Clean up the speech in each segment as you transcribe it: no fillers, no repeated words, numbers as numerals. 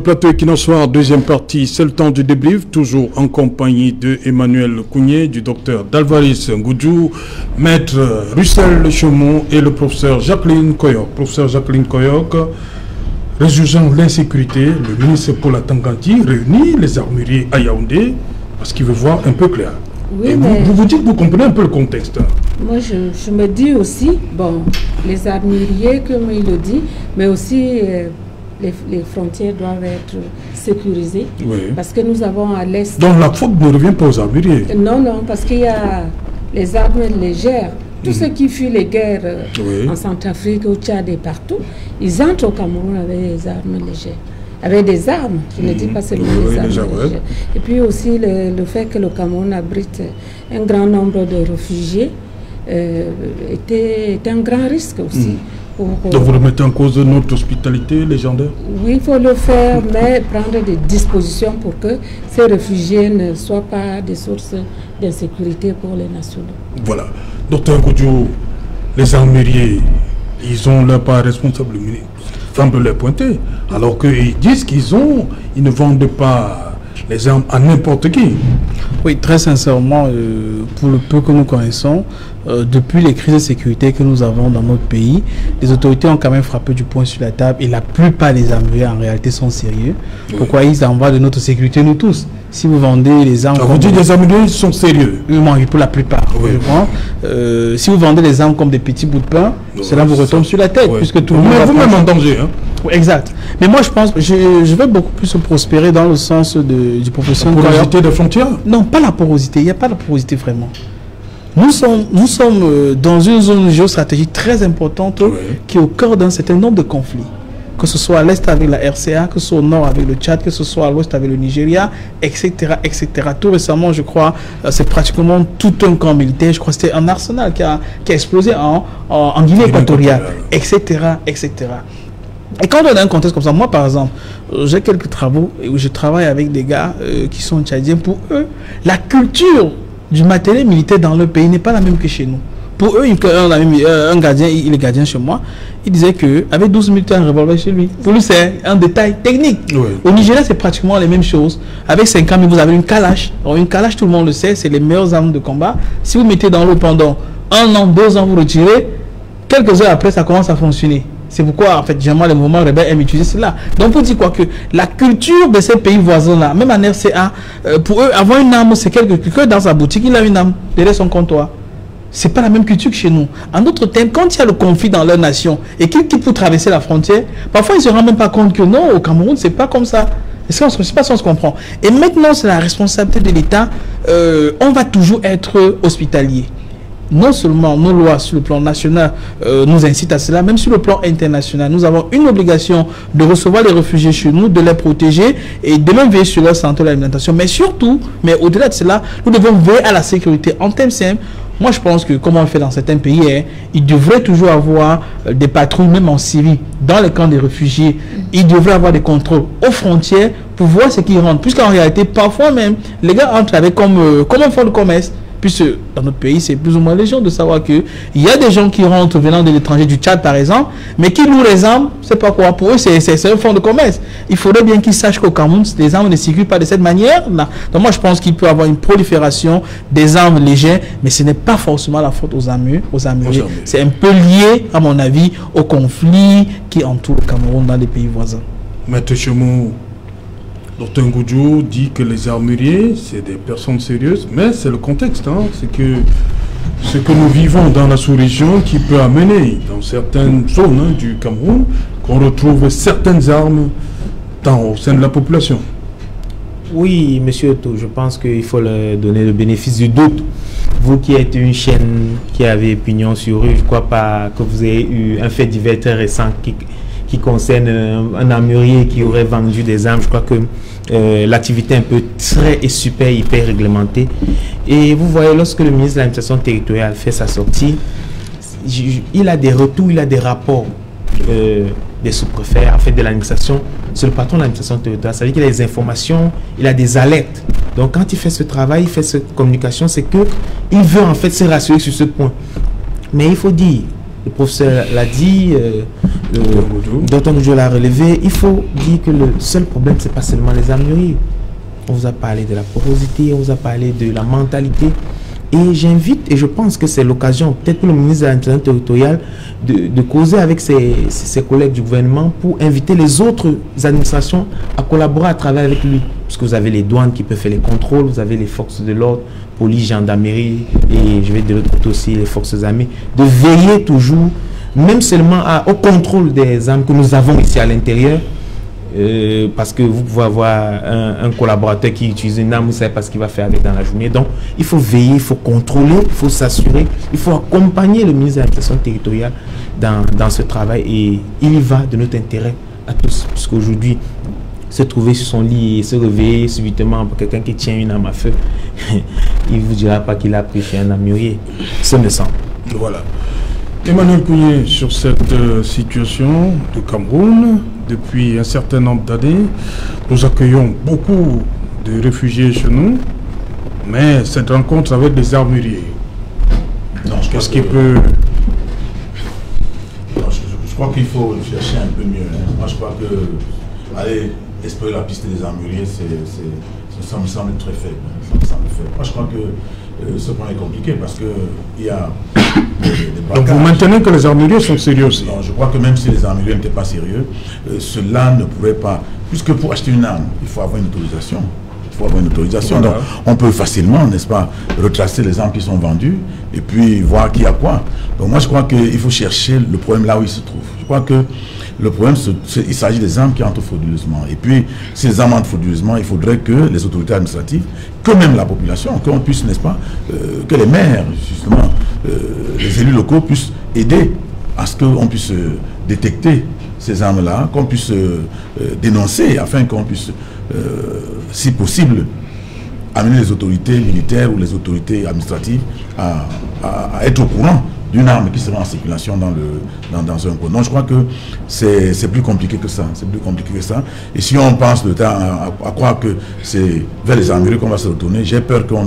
Plateau Equinox Soir, deuxième partie, c'est le temps du débrief, toujours en compagnie de Emmanuel Kounié, du docteur Dalvaris Ngoudjou, maître Russell Chaumont et le professeur Jacqueline Koyok. Professeur Jacqueline Koyok, réjouissant l'insécurité, le ministre Paul Atanganti réunit les armuriers à Yaoundé parce qu'il veut voir un peu clair. Oui, et vous dites que vous comprenez un peu le contexte. Moi, je me dis aussi, bon, les armuriers, comme il le dit, mais aussi les frontières doivent être sécurisées. Oui. Parce que nous avons à l'est... Donc la faute ne revient pas aux armuriers. Non, non, parce qu'il y a les armes légères. Tous ceux qui fuient les guerres en Centrafrique, au Tchad et partout, ils entrent au Cameroun avec des armes légères. Avec des armes, je ne dis pas seulement des armes légères. Et puis aussi le fait que le Cameroun abrite un grand nombre de réfugiés était un grand risque aussi. Donc vous remettez en cause notre hospitalité légendaire? Oui, il faut le faire, mais prendre des dispositions pour que ces réfugiés ne soient pas des sources d'insécurité pour les nationaux. Voilà. Docteur Ngoudjou, les armuriers, ils ont leur part responsable, semble les pointer, alors qu'ils disent qu'ils ne vendent pas les armes à n'importe qui. Oui, très sincèrement, pour le peu que nous connaissons, depuis les crises de sécurité que nous avons dans notre pays, les autorités ont quand même frappé du poing sur la table et la plupart des armuriers en réalité sont sérieux. Oui. Pourquoi ils en voient de notre sécurité, nous tous? Si vous vendez les armes... Vous dites que les armuriers sont sérieux? Oui, pour la plupart. Oui. Si vous vendez les armes comme des petits bouts de pain, cela vous retombe sur la tête. Oui. Puisque tout le monde vous-même en danger. Hein? Oui, exact. Mais moi, je pense que je vais beaucoup plus prospérer dans le sens du professeur... La porosité des frontières? Non, pas la porosité. Il n'y a pas de porosité vraiment. Nous sommes dans une zone géostratégique très importante qui est au cœur d'un certain nombre de conflits. Que ce soit à l'est avec la RCA, que ce soit au nord avec le Tchad, que ce soit à l'ouest avec le Nigeria, etc., etc. Tout récemment, je crois, c'est pratiquement tout un camp militaire. Je crois que c'était un arsenal qui a explosé en Guinée équatoriale, etc., etc. Et quand on a un contexte comme ça, moi par exemple, j'ai quelques travaux où je travaille avec des gars qui sont tchadiens. Pour eux, la culture du matériel militaire dans le pays n'est pas la même que chez nous. Pour eux, un gardien, il est gardien chez moi, il disait qu'avec 12 000 un revolver chez lui. Pour lui, c'est un détail technique. Oui. Au Nigeria, c'est pratiquement les mêmes choses. Avec 50 000, vous avez une Kalash. Alors, une Kalash, tout le monde le sait, c'est les meilleures armes de combat. Si vous mettez dans l'eau pendant 1 an, 2 ans, vous retirez, quelques heures après, ça commence à fonctionner. C'est pourquoi, en fait, généralement, les mouvements rebelles aiment utiliser cela. Donc, pour dire quoi que la culture de ces pays voisins-là, même en RCA, pour eux, avoir une arme, c'est quelqu'un dans sa boutique, il a une arme derrière son comptoir. C'est pas la même culture que chez nous. En d'autres termes, quand il y a le conflit dans leur nation et qu'ils peut traverser la frontière, parfois ils se rendent même pas compte que non, au Cameroun, c'est pas comme ça. Je ne sais pas si on se comprend. Et maintenant, c'est la responsabilité de l'État. On va toujours être hospitalier. Non seulement nos lois sur le plan national nous incitent à cela, même sur le plan international, nous avons une obligation de recevoir les réfugiés chez nous, de les protéger et de même veiller sur leur santé et l'alimentation. Mais surtout, mais au-delà de cela, nous devons veiller à la sécurité. En termes simples, moi je pense que comme on le fait dans certains pays, il devrait toujours avoir des patrouilles, même en Syrie, dans les camps des réfugiés. Il devrait avoir des contrôles aux frontières pour voir ce qui rentre. Puisqu'en réalité, parfois même, les gars entrent avec comme un fonds de commerce. Puisque dans notre pays, c'est plus ou moins légion de savoir qu'il y a des gens qui rentrent venant de l'étranger, du Tchad par exemple, mais qui louent les armes, c'est pas quoi. Pour eux, c'est un fonds de commerce. Il faudrait bien qu'ils sachent qu'au Cameroun, les armes ne circulent pas de cette manière-là. Donc moi, je pense qu'il peut y avoir une prolifération des armes légères, mais ce n'est pas forcément la faute aux armuriers. C'est un peu lié, à mon avis, au conflit qui entoure le Cameroun dans les pays voisins. Maître Chaumont, Dr Ngoudjou dit que les armuriers, c'est des personnes sérieuses, mais c'est le contexte. Hein, c'est que ce que nous vivons dans la sous-région qui peut amener dans certaines zones du Cameroun qu'on retrouve certaines armes au sein de la population. Oui, monsieur Otto, je pense qu'il faut leur donner le bénéfice du doute. Vous qui êtes une chaîne qui avait pignon sur rue, je ne crois pas que vous ayez eu un fait divers très récent qui concerne un armurier qui aurait vendu des armes. Je crois que l'activité est un peu très et super hyper réglementée. Et vous voyez, lorsque le ministre de l'administration territoriale fait sa sortie, il a des retours, il a des rapports des sous-préfets, en fait de l'administration. C'est le patron de l'administration territoriale. Ça veut dire qu'il a des informations, il a des alertes. Donc quand il fait ce travail, il fait cette communication, c'est qu'il veut en fait se rassurer sur ce point. Mais il faut dire, le professeur l'a dit, Dr Ngoudjou l'a relevé, il faut dire que le seul problème, c'est pas seulement les armuriers. On vous a parlé de la porosité, on vous a parlé de la mentalité. Et j'invite, et je pense que c'est l'occasion, peut-être pour le ministre de l'administration territoriale, de causer avec ses collègues du gouvernement pour inviter les autres administrations à collaborer à travers avec lui. Parce que vous avez les douanes qui peuvent faire les contrôles, vous avez les forces de l'ordre, police, gendarmerie, et je vais de l'autre côté aussi les forces armées, de veiller toujours, même seulement au contrôle des armes que nous avons ici à l'intérieur. Parce que vous pouvez avoir un collaborateur qui utilise une arme, vous ne savez pas ce qu'il va faire avec dans la journée. Donc, il faut veiller, il faut contrôler, il faut s'assurer, il faut accompagner le ministre de l'administration territoriale dans ce travail. Et il y va de notre intérêt à tous. Parce qu'aujourd'hui, se trouver sur son lit et se réveiller subitement pour quelqu'un qui tient une arme à feu, il ne vous dira pas qu'il a pris chez un armurier. Ce me semble. Voilà. Emmanuel Kounié, sur cette situation du Cameroun, depuis un certain nombre d'années, nous accueillons beaucoup de réfugiés chez nous, mais cette rencontre avec des armuriers, qu'est-ce qui peut... Non, je crois qu'il faut chercher un peu mieux. Moi, je crois que aller explorer la piste des armuriers, ça me semble très faible. Moi, je crois que ce point est compliqué parce qu'il y a... Donc vous maintenez que les armuriers sont sérieux aussi? Non, je crois que même si les armuriers n'étaient pas sérieux, cela ne pourrait pas... Puisque pour acheter une arme, il faut avoir une autorisation. Il faut avoir une autorisation. Voilà. Donc on peut facilement, n'est-ce pas, retracer les armes qui sont vendues et puis voir qui a quoi. Donc moi je crois qu'il faut chercher le problème là où il se trouve. Je crois que le problème, il s'agit des armes qui entrent frauduleusement. Et puis, si les armes entrent frauduleusement, il faudrait que les autorités administratives, que même la population, qu'on puisse, n'est-ce pas, que les maires, justement, les élus locaux puissent aider à ce qu'on puisse détecter ces armes-là, qu'on puisse dénoncer, afin qu'on puisse, si possible, amener les autorités militaires ou les autorités administratives à être au courant d'une arme qui sera en circulation dans un coin. Donc je crois que c'est plus compliqué que ça. C'est plus compliqué que ça. Et si on pense le temps à croire que c'est vers les armureries qu'on va se retourner, j'ai peur qu'on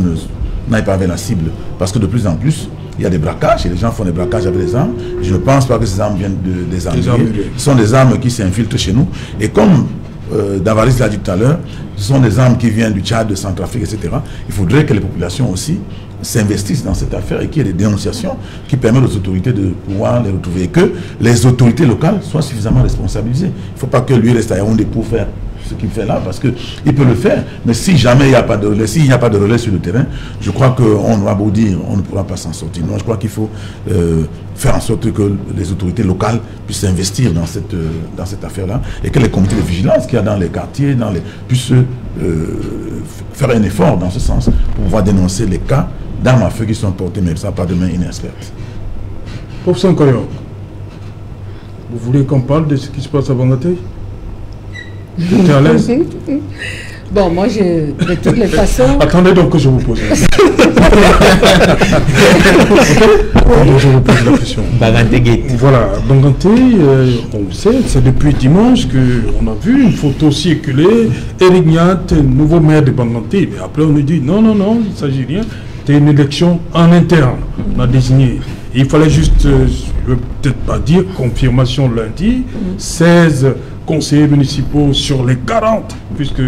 n'aille pas vers la cible. Parce que de plus en plus, il y a des braquages et les gens font des braquages avec des armes. Je ne pense pas que ces armes viennent des armuriers. Ce sont des armes qui s'infiltrent chez nous. Et comme Davaris l'a dit tout à l'heure, ce sont des armes qui viennent du Tchad, de Centrafrique, etc. Il faudrait que les populations aussi s'investissent dans cette affaire et qu'il y ait des dénonciations qui permettent aux autorités de pouvoir les retrouver et que les autorités locales soient suffisamment responsabilisées. Il ne faut pas que lui reste à Yaoundé pour faire ce qu'il fait là, parce qu'il peut le faire, mais si jamais il n'y a pas de relais, s'il n'y a pas de relais sur le terrain, je crois qu'on va beau dire, on ne pourra pas s'en sortir. Donc je crois qu'il faut faire en sorte que les autorités locales puissent investir dans cette affaire-là et que les comités de vigilance qu'il y a dans les quartiers, puissent faire un effort dans ce sens pour pouvoir dénoncer les cas d'armes à feu qui sont portées, mais ça par de mains inexpertes. Professeur Nkoyo, vous voulez qu'on parle de ce qui se passe à Bangaté? Vous êtes à l'aise? Bon, moi, de toutes les façons... Attendez donc que je vous pose la question. Je vous pose la question. Voilà, Bangaté, on sait, c'est depuis dimanche qu'on a vu une photo circuler, Eric Niat, nouveau maire de Bangaté. Mais après, on nous dit, non, il ne s'agit rien. C'était une élection en interne. On a désigné. Et il fallait juste, je ne veux peut-être pas dire, confirmation lundi, 16 conseillers municipaux sur les 40, puisque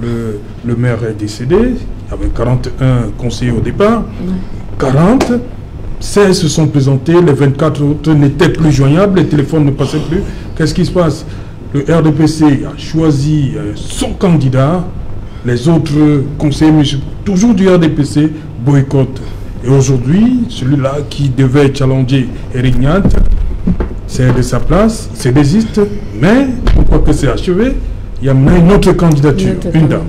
le maire est décédé, il y avait 41 conseillers au départ, 40, 16 se sont présentés, les 24 autres n'étaient plus joignables, les téléphones ne passaient plus. Qu'est-ce qui se passe? Le RDPC a choisi son candidat, les autres conseillers municipaux, toujours du RDPC, boycottent. Et aujourd'hui, celui-là qui devait challenger Eric Niat, c'est de sa place, c'est désiste, mais pourquoi que c'est achevé, il y a une autre candidature, une dame.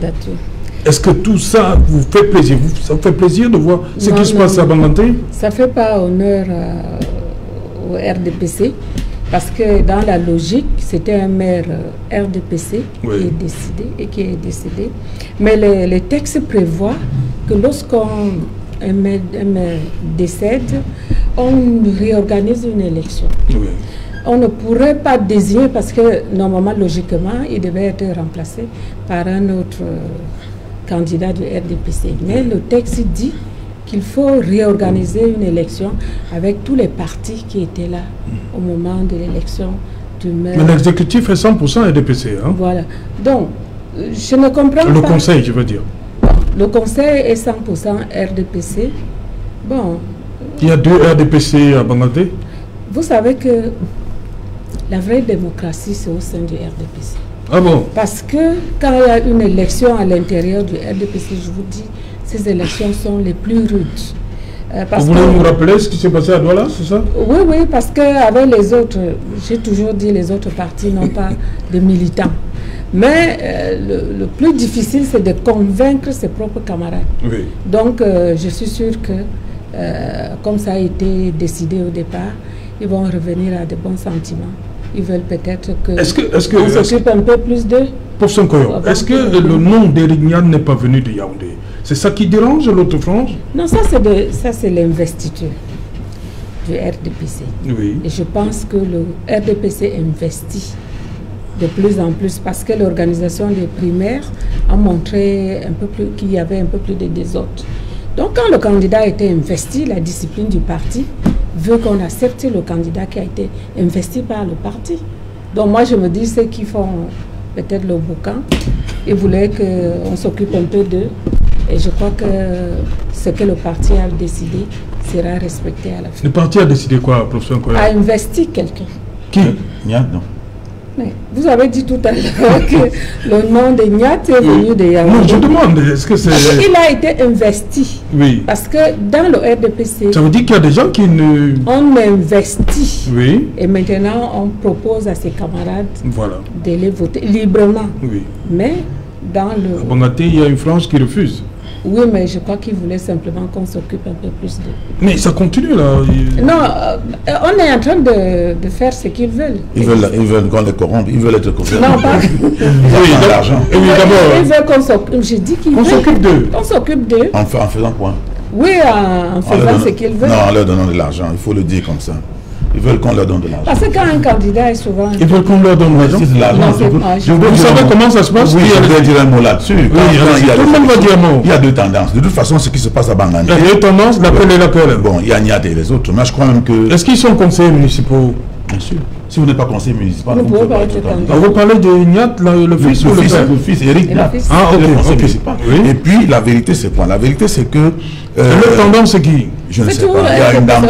Est-ce que tout ça vous fait plaisir? Ça vous fait plaisir de voir ce qui se passe à Bangaté? Ça ne fait pas honneur au RDPC, parce que dans la logique, c'était un maire RDPC qui est décédé. Mais les textes prévoient que lorsqu'un maire décède, on réorganise une élection. Oui. On ne pourrait pas désigner parce que normalement, logiquement, il devait être remplacé par un autre candidat du RDPC. Mais le texte dit qu'il faut réorganiser une élection avec tous les partis qui étaient là au moment de l'élection du maire. Mais l'exécutif est 100% RDPC. Hein? Voilà. Donc, je ne comprends pas. Le conseil, je veux dire. Le conseil est 100% RDPC. Bon. Il y a 2 RDPC à Bangalore. Vous savez que la vraie démocratie, c'est au sein du RDPC. Ah bon? Parce que quand il y a une élection à l'intérieur du RDPC, je vous dis, ces élections sont les plus rudes. Vous voulez nous rappeler ce qui s'est passé à Douala, c'est ça? Oui, oui, parce qu'avec les autres, j'ai toujours dit les autres partis n'ont pas de militants. Mais le plus difficile, c'est de convaincre ses propres camarades. Oui. Donc, je suis sûre que, comme ça a été décidé au départ, ils vont revenir à de bons sentiments. Ils veulent peut-être qu'on s'occupe un peu plus d'eux. Pour son coyon, est-ce que le nom d'Erignan n'est pas venu de Yaoundé? C'est ça qui dérange l'autre frange? Non, ça c'est l'investiture du RDPC. Oui. Et je pense que le RDPC investit de plus en plus parce que l'organisation des primaires a montré qu'il y avait un peu plus de désordre. Donc quand le candidat a été investi, la discipline du parti veut qu'on accepte le candidat qui a été investi par le parti. Donc moi je me dis ceux qui font peut-être le boucan, ils voulaient qu'on s'occupe un peu d'eux. Et je crois que ce que le parti a décidé sera respecté à la fin. Le parti a décidé quoi, professeur Nkoyo? A investi quelqu'un. Qui? Niat, non. Mais vous avez dit tout à l'heure que le nom de Niat est venu de Yaoundé. Non, je demande, est-ce que c'est... Il a été investi. Oui. Parce que dans le RDPC... Ça veut dire qu'il y a des gens qui ne... On investit. Oui. Et maintenant, on propose à ses camarades de les voter librement. Oui. Mais dans le... À Bangalore, il y a une frange qui refuse. Oui, mais je crois qu'ils voulaient simplement qu'on s'occupe un peu plus d'eux. Mais ça continue là. Non, on est en train de faire ce qu'ils veulent. Ils veulent qu'on les corrompe, ils veulent être corrompus. Non, pas. Oui, l'argent. Ils veulent qu'on s'occupe. J'ai dit qu'ils veulent. Qu'on s'occupe d'eux. On s'occupe d'eux. En faisant quoi? Oui, en faisant ce qu'ils veulent. Non, en leur donnant de l'argent, il faut le dire comme ça. Ils veulent qu'on leur donne de l'argent. Parce que quand un candidat est souvent... Ils veulent qu'on leur donne de l'argent. Vous savez comment ça se passe? Oui, je vais dire un mot là-dessus. Tout le monde va dire un mot. Il y a 2 tendances. De toute façon, ce qui se passe à Bangalore... Il y a 2 tendances, l'appel et l'appel. Bon, il y a Niat et les autres, mais je crois même que... Est-ce qu'ils sont conseillers municipaux? Bien sûr. Si vous n'êtes pas conseiller municipal, vous pouvez pas être candidat. Vous parlez de Niat, le fils ou le père? Le fils, Eric Niat. Ah, ok. Et puis, la vérité, c'est quoi? La vérité, c'est que... L'autre tendance, c'est qui? Je ne sais pas. Il y a une dame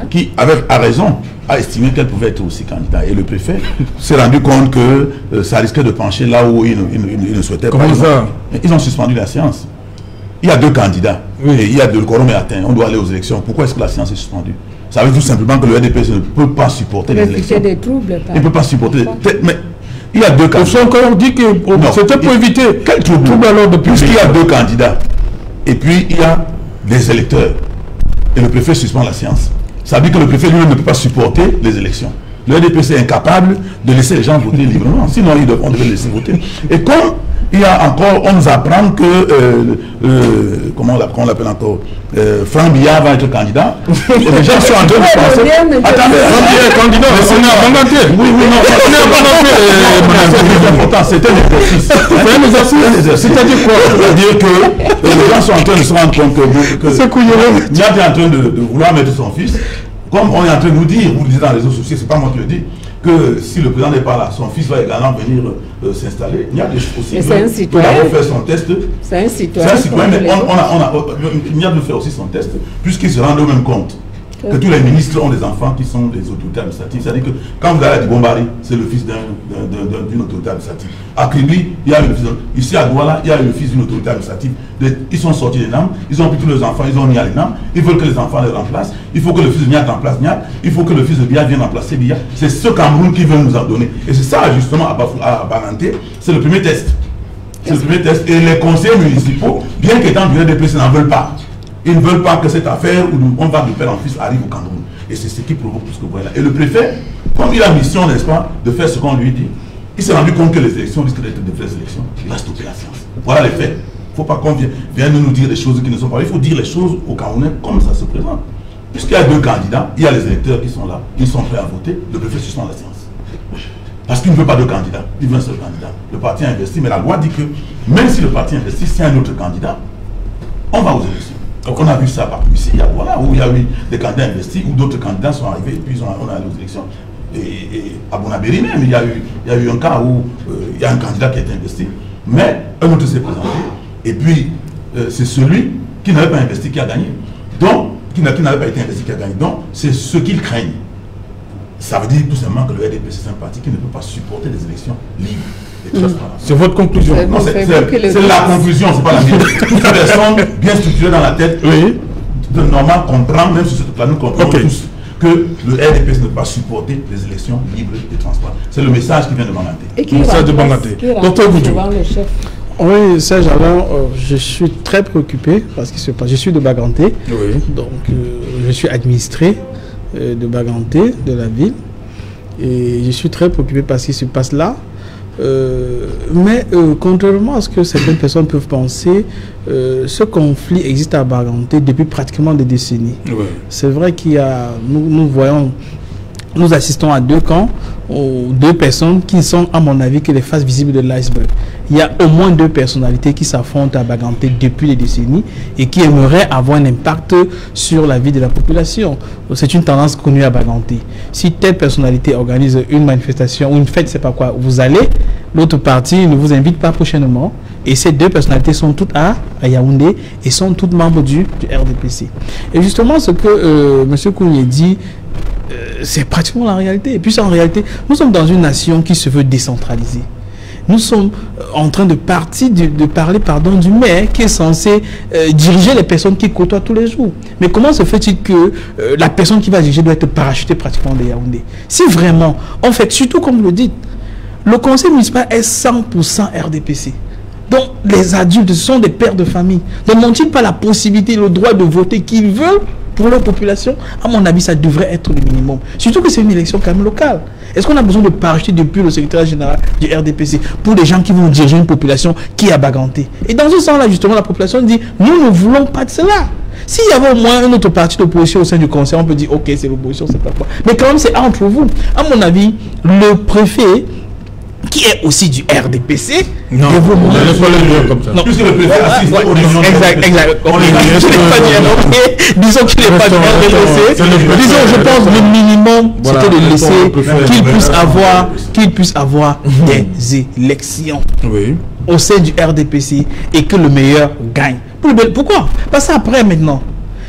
qui, avec raison, a estimé qu'elle pouvait être aussi candidate. Et le préfet s'est rendu compte que ça risquait de pencher là où il ne souhaitait pas. Comment ça? Ils ont suspendu la séance. Il y a 2 candidats. Oui. Et il y a 2, le quorum est atteint. On doit aller aux élections. Pourquoi est-ce que la séance est suspendue? Ça veut tout simplement que le RDPC ne peut pas supporter les élections. Des troubles. Il ne peut pas supporter. Mais il y a 2 candidats. On dit que c'était pour éviter. Quel trouble? Alors puisqu'il y a 2 candidats. Et puis il y a des électeurs. Et le préfet suspend la séance. Ça veut dire que le préfet lui-même ne peut pas supporter les élections. Le RDPC est incapable de laisser les gens voter librement. Sinon, on devait les laisser voter. Et comme il y a encore, on nous apprend que, comment on l'appelle encore, Franck Billard va être candidat. Et les gens sont en train de penser... Attendez, Franck Billard est candidat. On est à Bangalore. Oui, non, c'est important. C'était un exercice. C'est-à-dire quoi? C'est-à-dire que les gens sont en train de se rendre compte que Niat est en train de vouloir mettre son fils. Comme on est en train de nous dire, vous le dites dans les réseaux sociaux, c'est pas moi qui le dis, que si le président n'est pas là, son fils va également venir s'installer. Il y a des choses aussi. C'est un citoyen. Il va faire son test. C'est un citoyen. C'est un citoyen, mais il y a de faire aussi son test, puisqu'il se rend au même compte que tous les ministres ont des enfants qui sont des autorités administratives. C'est-à-dire que quand vous allez à Dibombari, c'est le fils d'une autorité administrative. À Kribli, il y a le fils. Ici à Douala, il y a le fils d'une autorité administrative. Ils sont sortis des NAM, ils ont pris tous leurs enfants, ils ont mis à l'ENAM. Ils veulent que les enfants les remplacent. Il faut que le fils de Niat remplace Niat. Il faut que le fils de Biya vienne remplacer Biya. C'est ce Cameroun qui veut nous en donner. Et c'est ça, justement, à Bangalore, c'est le premier test. C'est le premier test. Et les conseillers municipaux, bien qu'étant du RDPC, n'en veulent pas. Ils ne veulent pas que cette affaire où on va de père en fils arrive au Cameroun. Et c'est ce qui provoque tout ce que vous voyez là. Et le préfet, comme il a mission, n'est-ce pas, de faire ce qu'on lui dit, il s'est rendu compte que les élections risquent d'être de vraies élections. Il a stoppé la séance. Voilà les faits. Il ne faut pas qu'on vienne nous dire des choses qui ne sont pas. Il faut dire les choses aux Camerounais comme ça se présente. Puisqu'il y a 2 candidats, il y a les électeurs qui sont là, ils sont prêts à voter, le préfet suspend la séance. Parce qu'il ne veut pas de candidat, il veut un seul candidat. Le parti a investi, mais la loi dit que même si le parti investit, s'il y a un autre candidat, on va aux élections. Donc on a vu ça partout ici, voilà, où il y a eu des candidats investis, où d'autres candidats sont arrivés, et puis on est allé aux élections. Et à Bonabéry même, il y a eu un cas où il y a un candidat qui a été investi, mais un autre s'est présenté, et puis c'est celui qui n'avait pas investi qui a gagné. Donc, qui n'avait pas été investi qui a gagné. Donc, c'est ce qu'ils craignent. Ça veut dire tout simplement que le RDPC, c'est un parti qui ne peut pas supporter des élections libres et transparentes. C'est votre conclusion? Non, c'est la conclusion, c'est pas la mienne. Toute personne bien structurée dans la tête, de normal, comprend, même sur ce truc-là, nous comprenons tous que le RDPC ne peut pas supporter les élections libres et transparentes. C'est le message qui vient de Banganté. Et qui Docteur Goudjou. le chef? Oui, Serge Alain, je suis très préoccupé parce qu'il se passe. Je suis de Baganté, donc je suis administré de Baganté, de la ville, et je suis très préoccupé par ce qui se passe là. Mais contrairement à ce que certaines personnes peuvent penser, ce conflit existe à Baganté depuis pratiquement des décennies. C'est vrai qu'il y a, nous assistons à deux camps, deux personnes qui sont, à mon avis, que les faces visibles de l'iceberg. Il y a au moins deux personnalités qui s'affrontent à Baganté depuis des décennies et qui aimeraient avoir un impact sur la vie de la population. C'est une tendance connue à Baganté. Si telle personnalité organise une manifestation ou une fête, c'est pas quoi, vous allez, l'autre partie ne vous invite pas prochainement. Et ces deux personnalités sont toutes à Yaoundé et sont toutes membres du RDPC. Et justement, ce que M. Kounié dit, c'est pratiquement la réalité. Et puis en réalité, nous sommes dans une nation qui se veut décentralisée. Nous sommes en train de parler du maire qui est censé diriger les personnes qui côtoient tous les jours. Mais comment se fait-il que la personne qui va diriger doit être parachutée pratiquement de Yaoundé? Si vraiment, en fait, surtout comme vous le dites, le conseil municipal est 100% RDPC. Donc les adultes, ce sont des pères de famille. Donc n'ont-ils pas la possibilité, le droit de voter qu'ils veulent pour leur population? À mon avis, ça devrait être le minimum. Surtout que c'est une élection quand même locale. Est-ce qu'on a besoin de parachuter depuis le secrétaire général du RDPC pour des gens qui vont diriger une population qui a Baganté? Et dans ce sens-là, justement, la population dit, nous ne voulons pas de cela. S'il y avait au moins un autre parti d'opposition au sein du conseil, on peut dire, ok, c'est l'opposition, c'est pas quoi. Mais quand même, c'est entre vous. À mon avis, le préfet, qui est aussi du RDPC, non, on ne pas le dire comme ça. Non, puisque le préfet assiste aux réunions. Exact. Disons qu'il n'est pas du RDPC. Disons, je pense, le minimum, c'était de laisser qu'il puisse avoir des élections au sein du RDPC et que le meilleur gagne. Pourquoi? Parce qu'après, maintenant,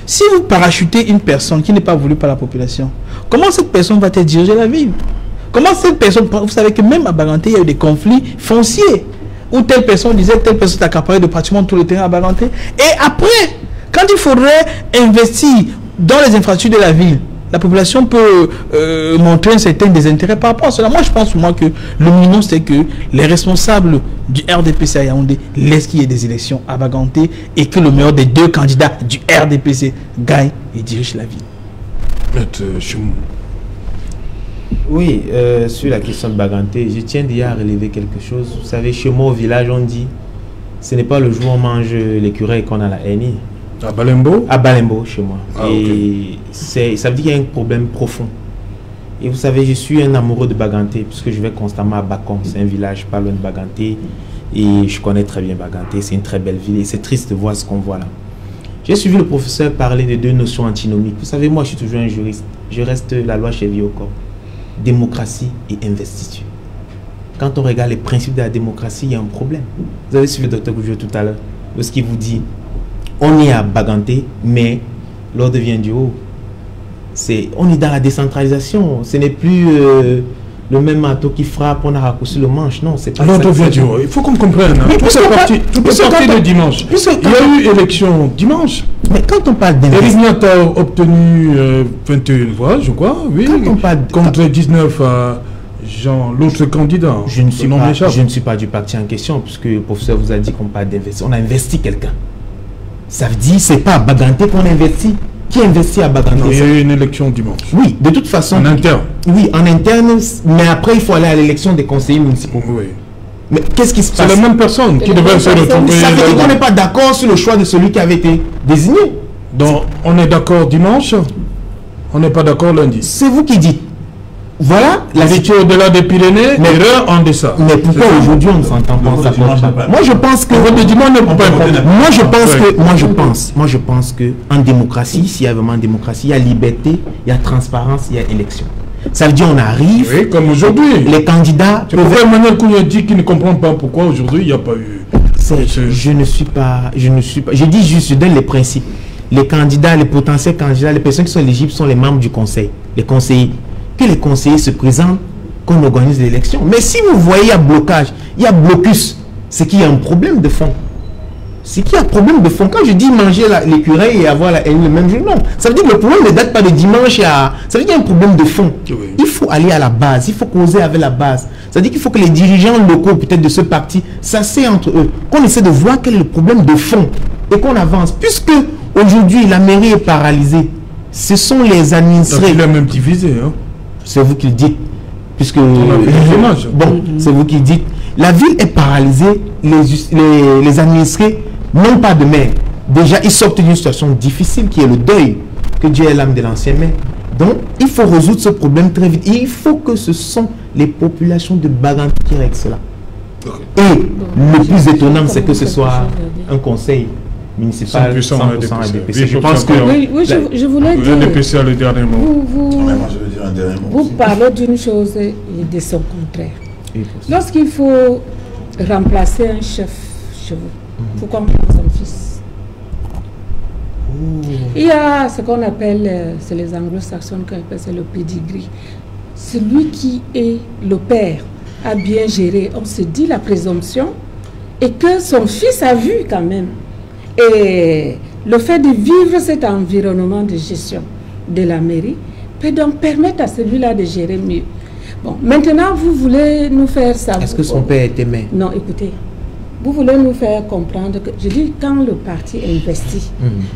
si vous parachutez une personne qui n'est pas voulue par la population, comment cette personne va-t-elle diriger la ville? Comment cette personne, vous savez que même à Baganté, il y a eu des conflits fonciers, où telle personne disait, telle personne est accaparée de pratiquement tout le terrain à Baganté. Et après, quand il faudrait investir dans les infrastructures de la ville, la population peut montrer un certain désintérêt par rapport à cela. Moi, je pense que le minimum, c'est que les responsables du RDPC à Yaoundé laissent qu'il y ait des élections à Baganté et que le meilleur des deux candidats du RDPC gagne et dirige la ville. Oui, sur la question de Baganté, je tiens déjà à relever quelque chose. Vous savez, chez moi au village, on dit, ce n'est pas le jour où on mange l'écureuil qu'on a la haine. À Balembo? À Balembo, chez moi. Ah, et ça veut dire qu'il y a un problème profond. Et vous savez, je suis un amoureux de Baganté, puisque je vais constamment à Bakom. C'est un village pas loin de Baganté. Et je connais très bien Baganté. C'est une très belle ville. Et c'est triste de voir ce qu'on voit là. J'ai suivi le professeur parler de deux notions antinomiques. Vous savez, moi, je suis toujours un juriste. Je reste la loi chevillée au corps. Démocratie et investiture. Quand on regarde les principes de la démocratie, il y a un problème. Vous avez suivi le docteur Goudjou tout à l'heure, lorsqu'il vous dit on est à Baganté, mais l'ordre vient du haut. On est dans la décentralisation. Ce n'est plus le même marteau qui frappe, on a raccourci le manche. Non, c'est pas l'ordre vient du haut. Il faut qu'on comprenne. Tout est parti de dimanche. Il y a eu élection dimanche. Mais quand on parle d'investissement, Éric Niatta a obtenu 21 voix, je crois, oui, contre 19 à l'autre candidat. Je ne suis pas du parti en question, puisque le professeur vous a dit qu'on parle d'investissement. On a investi quelqu'un. Ça veut dire que ce n'est pas à Baganté qu'on investit. Qui investit à Baganté? Il y a eu une élection dimanche. Oui, de toute façon. En interne. Oui, en interne, mais après, il faut aller à l'élection des conseillers municipaux. Oui. Mais qu'est-ce qui se passe? C'est la même personne qui devait se retrouver. Ça veut dire qu'on n'est pas d'accord sur le choix de celui qui avait été désigné. Donc, on est d'accord dimanche, on n'est pas d'accord lundi. C'est vous qui dites. Voilà. La vie au-delà des Pyrénées, l'erreur en deçà. Mais pourquoi aujourd'hui on ne s'entend pas? Moi je pense que moi je pense que en démocratie, s'il y a vraiment démocratie, il y a liberté, il y a transparence, il y a élection. Ça veut dire on arrive. Oui, comme aujourd'hui. Les candidats. C'est pourquoi Emmanuel Kounia dit qu'il ne comprend pas pourquoi aujourd'hui il n'y a pas eu. Je ne suis pas. Je dis juste, je donne les principes. Les candidats, les potentiels candidats, les personnes qui sont éligibles sont les membres du conseil, les conseillers. Que les conseillers se présentent, qu'on organise l'élection. Mais si vous voyez, il y a blocage, il y a blocus, c'est qu'il y a un problème de fond. C'est qu'il y a un problème de fond. Quand je dis manger l'écureuil et avoir la haine le même jour, non. Ça veut dire que le problème ne date pas de dimanche à... Ça veut dire qu'il y a un problème de fond. Oui. Il faut aller à la base, il faut causer avec la base. Ça veut dire qu'il faut que les dirigeants locaux, peut-être de ce parti, s'asseyent entre eux, qu'on essaie de voir quel est le problème de fond et qu'on avance. Puisque aujourd'hui, la mairie est paralysée. Ce sont les administrés... Il est même divisé, hein. C'est vous qui le dites. Puisque... Bon, c'est vous qui le dites. La ville est paralysée, les administrés n'ont pas de maire. Déjà, ils sortent d'une situation difficile qui est le deuil. Que Dieu ait l'âme de l'ancien maire. Donc, il faut résoudre ce problème très vite. Et il faut que ce sont les populations de Baganté qui règlent cela. Et le plus étonnant, c'est que ce soit un conseil municipal 100% ADPC. Je pense que... Oui, je voulais dire... ADPC a le dernier mot. Vous parlez d'une chose et de son contraire. Lorsqu'il faut remplacer un chef chez vous, pourquoi on prend son fils? Il y a ce qu'on appelle, c'est les anglo-saxons qui appellent c'est le pedigree. Celui qui est le père a bien géré, on se dit la présomption, et que son fils a vu quand même. Et le fait de vivre cet environnement de gestion de la mairie peut donc permettre à celui-là de gérer mieux. Bon, maintenant, vous voulez nous faire savoir... Est-ce que son père était maire? Non, écoutez, vous voulez nous faire comprendre que... Je dis, quand le parti investit,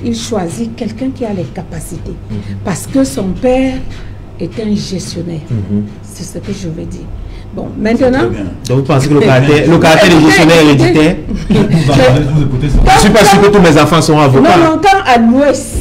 il choisit quelqu'un qui a les capacités. Parce que son père est un gestionnaire. C'est ce que je veux dire. Bon, maintenant... Donc vous pensez que le caractère des gestionnaires héréditaires... Je ne suis pas sûr que tous mes enfants sont avocats. Non, non, quand à l'ouest,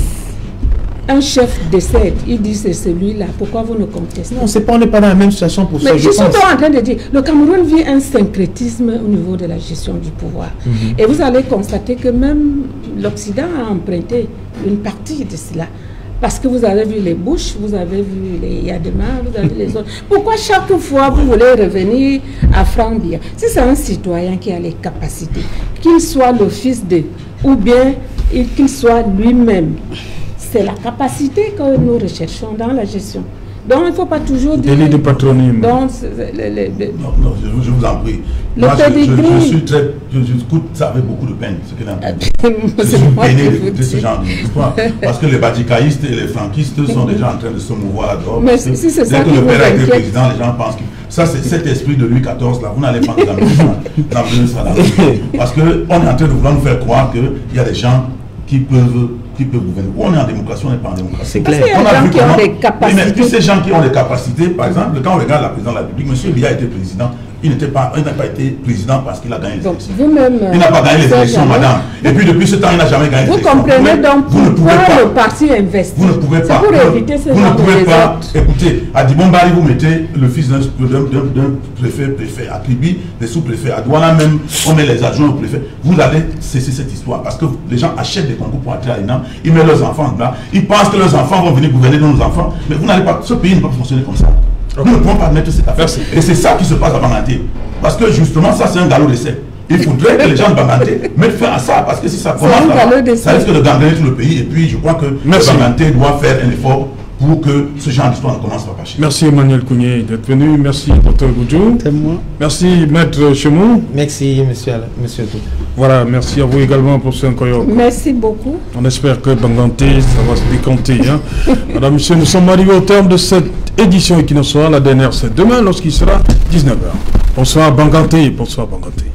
un chef décède, il dit c'est celui-là. Pourquoi vous ne contestez? Non, c'est pas, on n'est pas dans la même situation pour ça. Mais je suis en train de dire, le Cameroun vit un syncrétisme au niveau de la gestion du pouvoir. Et vous allez constater que même l'Occident a emprunté une partie de cela. Parce que vous avez vu les Bush, vous avez vu les Yadema, vous avez les autres. Pourquoi chaque fois vous voulez revenir à Franck Biya? Si c'est un citoyen qui a les capacités, qu'il soit le fils de, ou bien qu'il soit lui-même, c'est la capacité que nous recherchons dans la gestion. Donc il ne faut pas toujours dire... Délit de patronyme. Donc, non, je vous en prie. Moi, je suis très... J'écoute ça avec beaucoup de peine, ce qu'il a dit. Je suis peiné d'écouter ce genre d'histoire. Parce que les badikaïstes et les franquistes sont déjà en train de se mouvoir là-dedans. Mais si c'est ça que le père a été président, les gens pensent que... Ça, c'est cet esprit de Louis XIV, là, vous n'allez pas nous amener ça là. Parce qu'on est en train de vouloir nous faire croire qu'il y a des gens qui peuvent gouverner. Ou on est en démocratie, on n'est pas en démocratie. C'est clair. On a vu qui ont des capacités. Mais puis ces gens qui ont des capacités, par exemple, quand on regarde la présidente de la République, M. Biya a été président. Il n'a pas été président parce qu'il a gagné les élections. Il n'a pas gagné les élections, madame. Et puis depuis ce temps, il n'a jamais gagné les élections. Vous comprenez donc pourquoi le parti investit. Vous ne pouvez pas. Pour éviter ce genre de désordre. Écoutez, à Dibombari, vous mettez le fils d'un préfet, à Kribi, des sous-préfets, à Douala même, on met les adjoints au préfet. Vous allez cesser cette histoire parce que les gens achètent des concours pour entrer à l'ENAM, ils mettent leurs enfants là, ils pensent que leurs enfants vont venir gouverner dans nos enfants, mais vous n'allez pas, ce pays ne peut pas fonctionner comme ça. Nous ne pouvons pas admettre cette affaire. Et c'est ça qui se passe à Banganté. Parce que justement, ça c'est un galop d'essai. Il faudrait que les gens de Banganté mettent fin à ça. Parce que si ça commence là, ça risque de gangréner tout le pays. Et puis je crois que Banganté doit faire un effort pour que ce genre d'histoire ne commence pas à cacher. Merci Emmanuel Kounia d'être venu. Merci Dr Goudjou. C'est moi. Merci Maître Chemou. Merci monsieur Tou. Voilà, merci à vous également pour ce Nkoyok. Merci beaucoup. On espère que Banganté, ça va se décanter. Hein. Madame, monsieur, nous sommes arrivés au terme de cette édition Equinox. La dernière, c'est demain lorsqu'il sera 19h. Bonsoir Banganté, bonsoir Banganté.